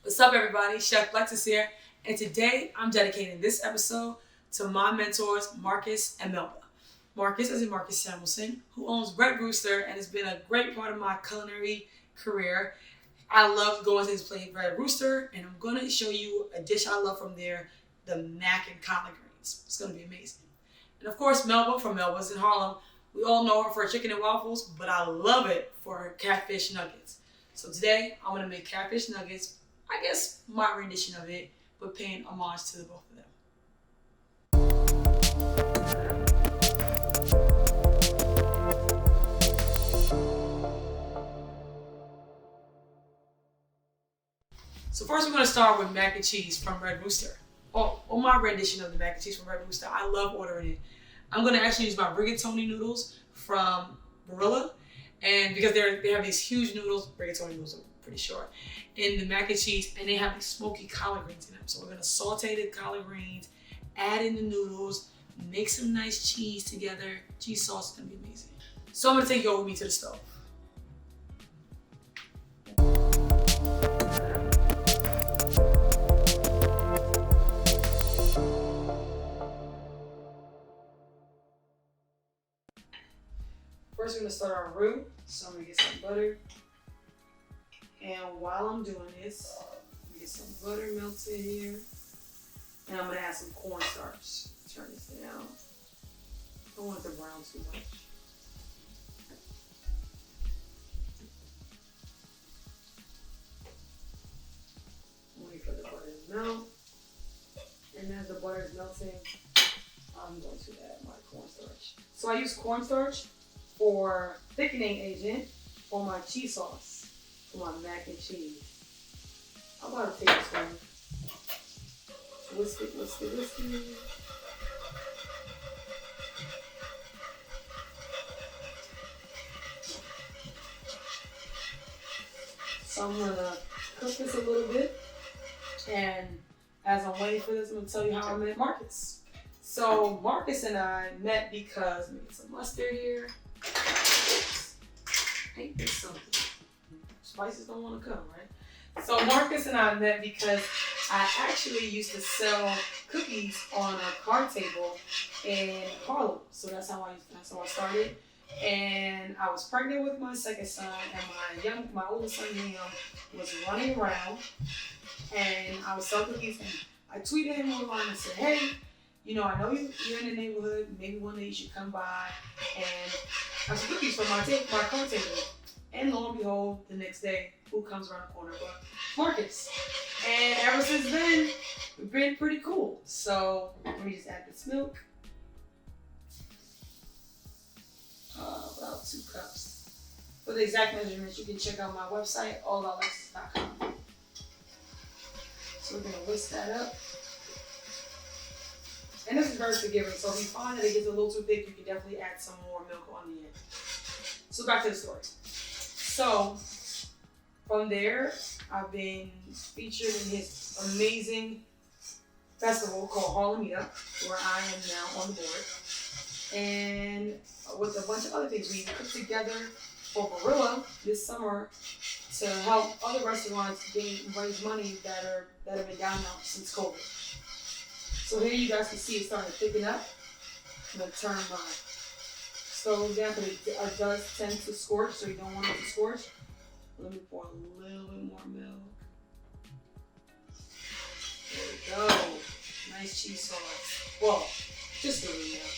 What's up, everybody? Chef Lexis here, and today I'm dedicating this episode to my mentors, Marcus and Melba. Marcus is Marcus Samuelson, who owns Red Rooster and has been a great part of my culinary career. I love going to this place, Red Rooster, and I'm going to show you a dish I love from there, the mac and collard greens. It's going to be amazing. And of course, Melba from Melba's in Harlem. We all know her for chicken and waffles, but I love it for her catfish nuggets. So today, I'm going to make catfish nuggets, I guess my rendition of it, but paying homage to the both of them. So first we're going to start with mac and cheese from Red Rooster. Or my rendition of the mac and cheese from Red Rooster. I love ordering it. I'm going to actually use my rigatoni noodles from Barilla. And because they have these huge noodles, rigatoni noodles, I'm pretty sure, in the mac and cheese, and they have these smoky collard greens in them. So we're going to saute the collard greens, add in the noodles, make some nice cheese together. Cheese sauce is going to be amazing. So I'm going to take you over with me to the stove. First, we're going to start our roux. So I'm going to get some butter. And while I'm doing this, I'm going to get some butter melted here. And I'm going to add some cornstarch. Turn this down. I don't want it to brown too much. Wait for the butter to melt. And as the butter is melting, I'm going to add my cornstarch. So I use cornstarch for thickening agent for my cheese sauce, for my mac and cheese. I'm about to take this one. Whisk it. So I'm gonna cook this a little bit, and as I'm waiting for this, I'm gonna tell you how I met Marcus. So Marcus and I met because, let me get some mustard here. Ain't this something? Spices don't want to come, right? So Marcus and I met because I actually used to sell cookies on a card table in Harlem. So that's how I started. And I was pregnant with my second son, and my oldest son Liam was running around, and I was selling cookies, and I tweeted him online and said, hey, I know you're in the neighborhood. Maybe one day you should come by and have some cookies from my card table. And lo and behold, the next day, who comes around the corner but Marcus? And ever since then, we've been pretty cool. So let me just add this milk. About 2 cups. For the exact measurements, you can check out my website, allaboutLexis.com. So we're gonna whisk that up. And this is very forgiving, so if you find that it gets a little too thick, you can definitely add some more milk on the end. So back to the story. So from there, I've been featured in his amazing festival called Harlem Meetup, where I am now on the board. And with a bunch of other things, we put together for Barilla this summer to help other restaurants raise money that have been down now since COVID. So here you guys can see it starting to thicken up. I'm going to turn my stove down, but it does tend to scorch, so you don't want it to scorch. Let me pour a little bit more milk. There we go. Nice cheese sauce. Well, just a little milk.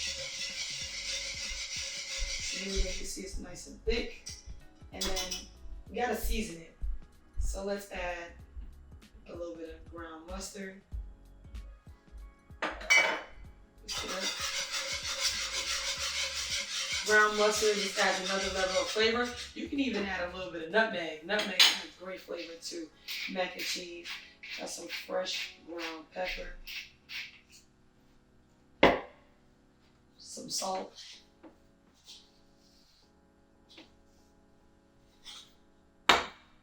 Maybe you can see it's nice and thick. And then we got to season it. So let's add a little bit of ground mustard. Brown mustard just adds another level of flavor. You can even add a little bit of nutmeg. Nutmeg adds great flavor to mac and cheese. Got some fresh ground pepper. Some salt.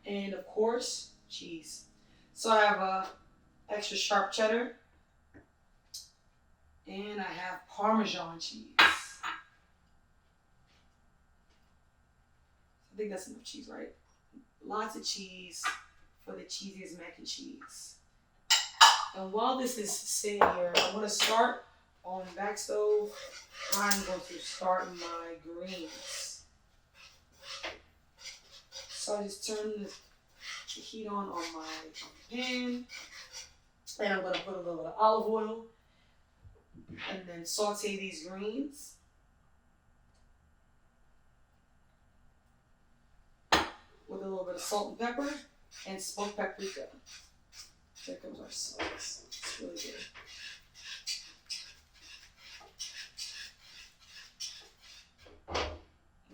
And of course, cheese. So I have a extra sharp cheddar. And I have Parmesan cheese. I think that's enough cheese, right? Lots of cheese for the cheesiest mac and cheese. And while this is sitting here, I'm going to start on the back stove. I'm going to start my greens. So I just turn the heat on my pan. And I'm going to put a little bit of olive oil. And then saute these greens. With a little bit of salt and pepper and smoked paprika. There comes our sauce. It's really good.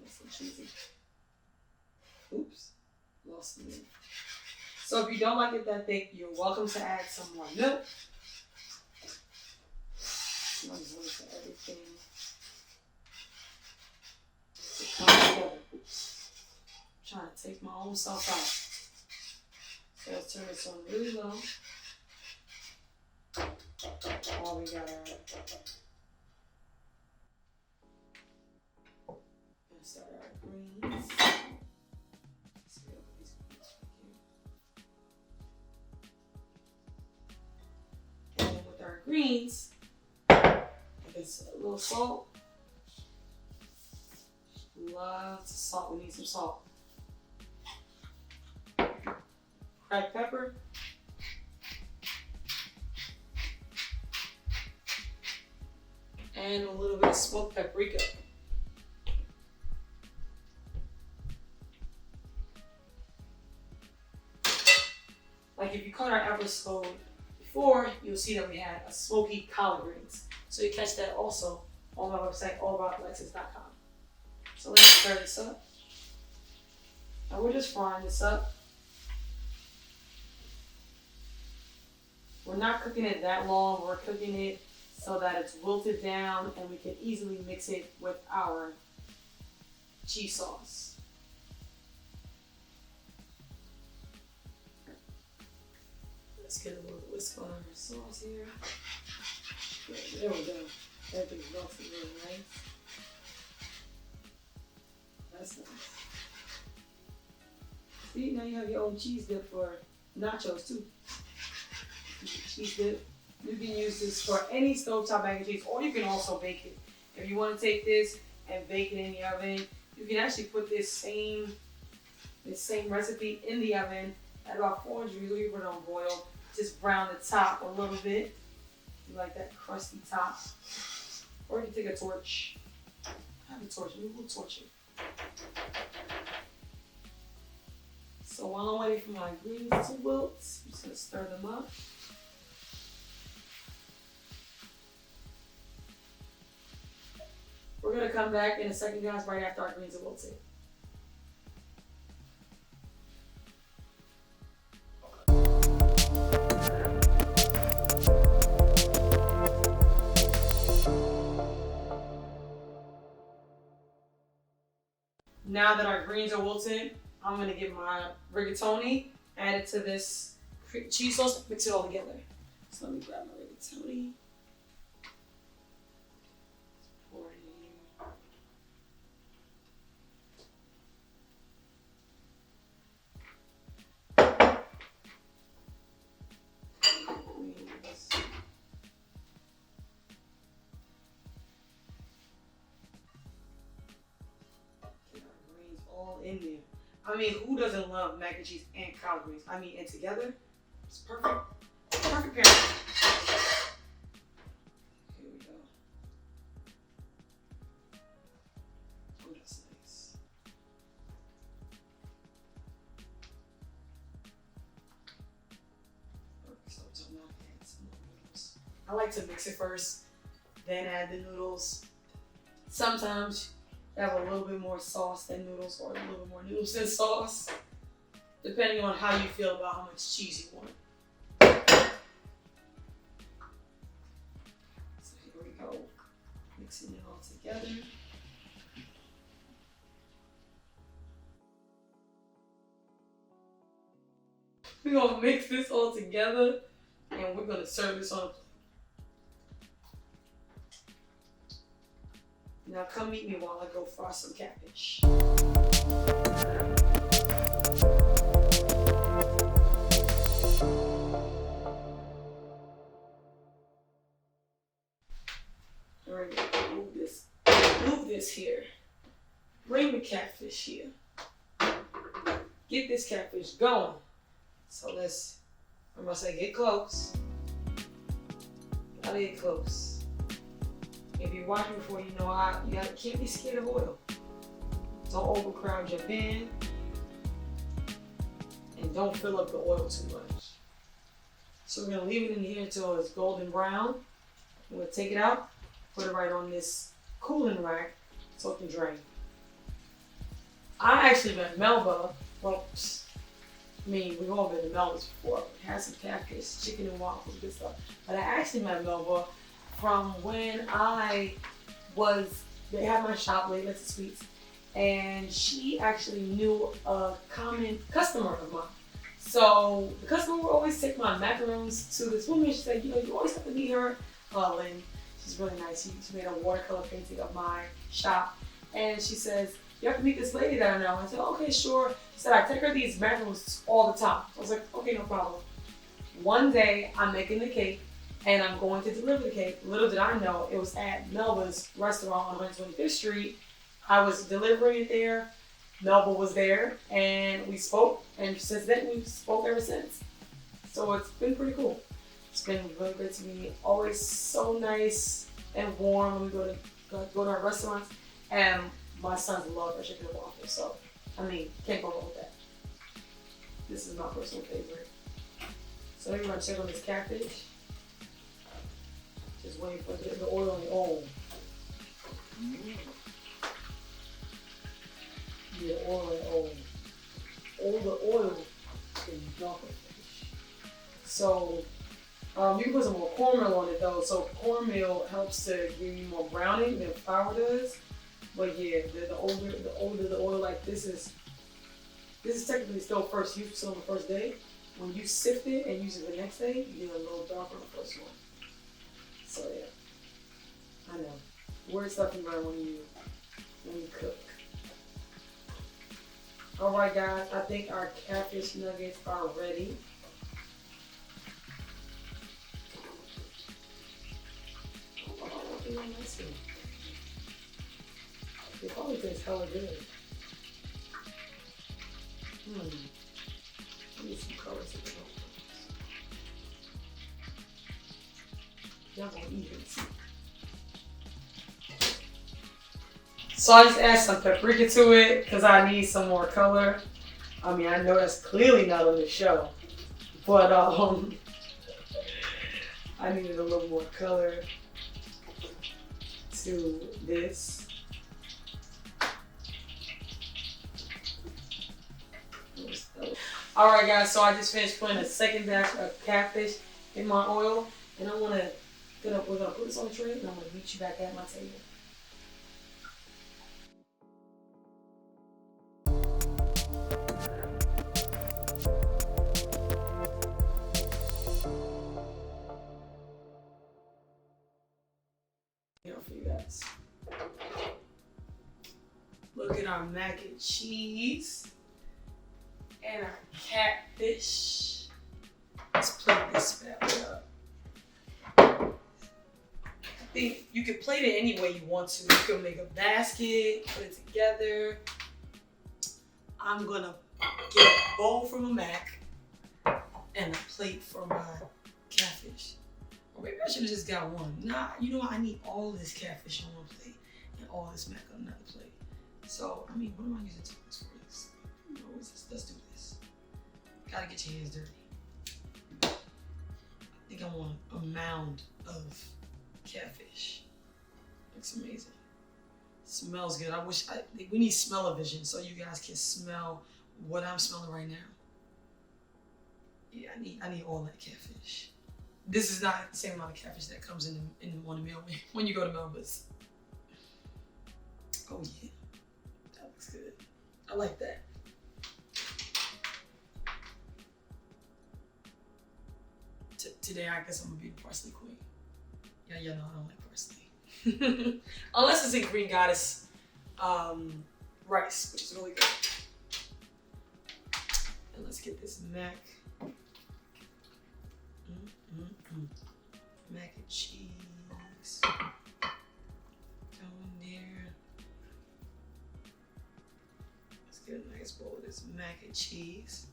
That's some cheesy. Oops, lost the milk. So if you don't like it that thick, you're welcome to add some more milk. I'm going to everything to come together. I'm trying to take my own self out. So let's turn this on really low. All we got our. Let's start our greens. Let's get over these greens right here. And then with our greens, I guess a little salt. Lots of salt. We need some salt. Cracked pepper. And a little bit of smoked paprika. Like if you caught our episode before, you'll see that we had a smoky collard greens. So you catch that also on my website, allaboutLexis.com. So let's stir this up. Now we're just frying this up. We're not cooking it that long. We're cooking it so that it's wilted down and we can easily mix it with our cheese sauce. Let's get a little whisk on our sauce here. There we go. Everything's melted really nice. That's nice. See, now you have your own cheese dip for nachos too. Cheese dip. You can use this for any stovetop mac and cheese, or you can also bake it. If you want to take this and bake it in the oven, you can actually put this same recipe in the oven at about 400 degrees. You put it on boil. Just brown the top a little bit. You like that crusty top. Or you can take a torch. I have a torch. Maybe we'll torch it. So while I'm waiting for my greens to wilt, I'm just going to stir them up. We're going to come back in a second, guys, right after our greens are wilted. Now that our greens are wilted, I'm going to get my rigatoni added to this cheese sauce, mix it all together. So let me grab my rigatoni. Pour it in here. Greens. Get our greens all in there. I mean, who doesn't love mac and cheese and collard greens? I mean, and together, it's perfect. Perfect pairing. Here we go. Oh, that's nice. Perfect. So I'm not add some more noodles. I like to mix it first, then add the noodles. Sometimes have a little bit more sauce than noodles, or a little bit more noodles than sauce, depending on how you feel about how much cheese you want. So here we go, mixing it all together. We're gonna mix this all together, and we're gonna serve this on a plate. Now come meet me while I go fry some catfish. this here. Bring the catfish here. Get this catfish going. So I'm gonna say get close. Gotta get close. If you're watching before, you know can't be scared of oil. Don't overcrowd your pan. And don't fill up the oil too much. So we're gonna leave it in here until it's golden brown. We're gonna take it out, put it right on this cooling rack so it can drain. I actually met Melba. Well, we've all been to Melba's before. We had some catfish, chicken and waffles, good stuff. But I actually met Melba from when they had my shop, Lexis Sweets, and she actually knew a common customer of mine. So the customer would always take my macaroons to this woman. She said, you always have to meet her. And she's really nice. She made a watercolor painting of my shop. And she says, you have to meet this lady that I know. I said, okay, sure. She said, I take her these macaroons all the time. I was like, okay, no problem. One day, I'm making the cake, and I'm going to deliver the cake. Little did I know, it was at Melba's restaurant on 125th Street. I was delivering it there. Melba was there, and we spoke. And since then, we've spoke ever since. So it's been pretty cool. It's been really good to me. Always so nice and warm when we go to our restaurants. And my sons love our chicken and waffles, so can't go wrong with that. This is my personal favorite. So we're gonna check on this catfish. Just waiting for the oil on the oil. Yeah, oil on the oil. All the oil is dumping fish. So you can put some more cornmeal on it though. So cornmeal helps to give you more browning than flour does. But yeah, the older the oil, like this is technically still first use, still the first day. When you sift it and use it the next day, you get a little darker on the first one. So yeah, I know. Weird stuff you learn when you cook. All right, guys, I think our catfish nuggets are ready. They probably taste hella good. I need some colors in the bowl. Y'all gonna eat it. So I just added some paprika to it because I need some more color. I know that's clearly not on the show, but I needed a little more color to this. Alright guys, so I just finished putting a second batch of catfish in my oil, and we're gonna put this on the tray, and I'm gonna meet you back at my table. For you guys. Look at our mac and cheese and our catfish. Let's plate this bad up. I think you can plate it any way you want to. You can make a basket, put it together. I'm gonna get a bowl from a mac and a plate for my catfish. Or maybe I should have just got one. Nah, you know what? I need all this catfish on one plate and all this mac on another plate. So, what am I using tools for this? Let's do this. Gotta get your hands dirty. I think I want a mound of catfish. Looks amazing. Smells good. We need smell-o-vision so you guys can smell what I'm smelling right now. Yeah, I need all that catfish. This is not the same amount of catfish that comes in one meal when you go to Melba's. Oh yeah, that looks good. I like that. Today I guess I'm gonna be the parsley queen. Yeah, you know I don't like parsley. Unless it's in Green Goddess rice, which is really good. And let's get this mac. Mac and cheese. Go in there. of cheese.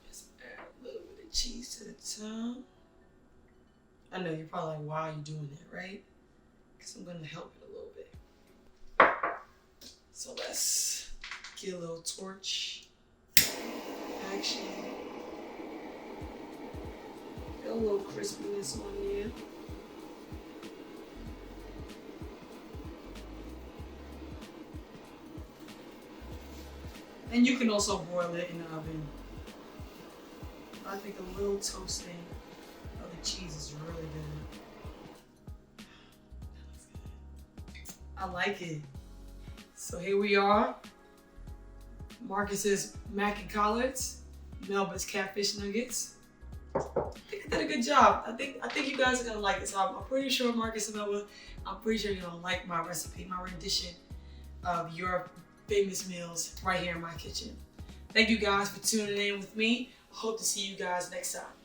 Just add a little bit of cheese to the top. I know you're probably like, why are you doing that, right? Because I'm going to help it a little bit. So let's get a little torch action. Got a little crispiness on here. And you can also broil it in the oven. I think a little toasting of the cheese is really good. I like it. So here we are. Marcus's mac and collards, Melba's catfish nuggets. I think I did a good job. I think you guys are gonna like this. I'm pretty sure Marcus and Melba, I'm pretty sure you're gonna like my recipe, my rendition of your famous meals right here in my kitchen. Thank you guys for tuning in with me. I hope to see you guys next time.